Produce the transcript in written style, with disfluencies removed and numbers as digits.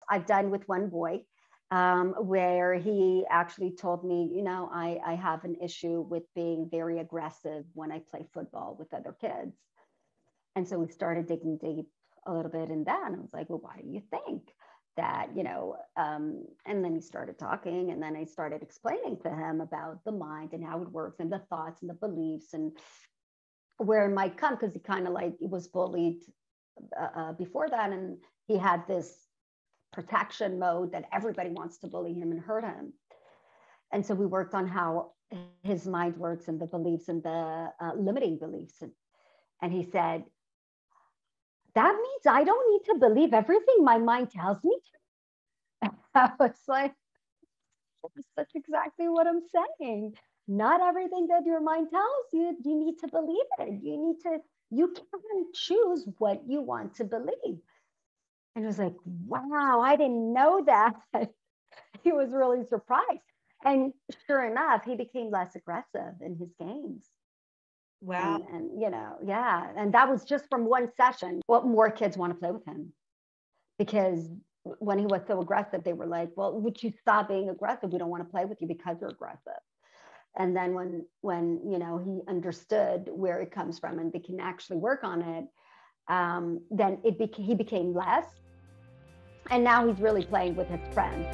I've done with one boy, where he actually told me, I have an issue with being very aggressive when I play football with other kids. And so we started digging deep a little bit in that. And I was like, well, why do you think that, and then he started talking, and then I started explaining to him about the mind and how it works and the thoughts and the beliefs and where it might come, because he kind of like, he was bullied before that. And he had this protection mode that everybody wants to bully him and hurt him. And so we worked on how his mind works and the beliefs and the limiting beliefs. And he said, that means I don't need to believe everything my mind tells me to. I was like, that's exactly what I'm saying. Not everything that your mind tells you, you need to believe it. You can choose what you want to believe. And it was like, wow, I didn't know that. He was really surprised. And sure enough, he became less aggressive in his games. Wow. And yeah. And that was just from one session. Well, more kids want to play with him, because when he was so aggressive, they were like, well, would you stop being aggressive? We don't want to play with you because you're aggressive. And then when he understood where it comes from and they can actually work on it, then he became less. And now he's really playing with his friends.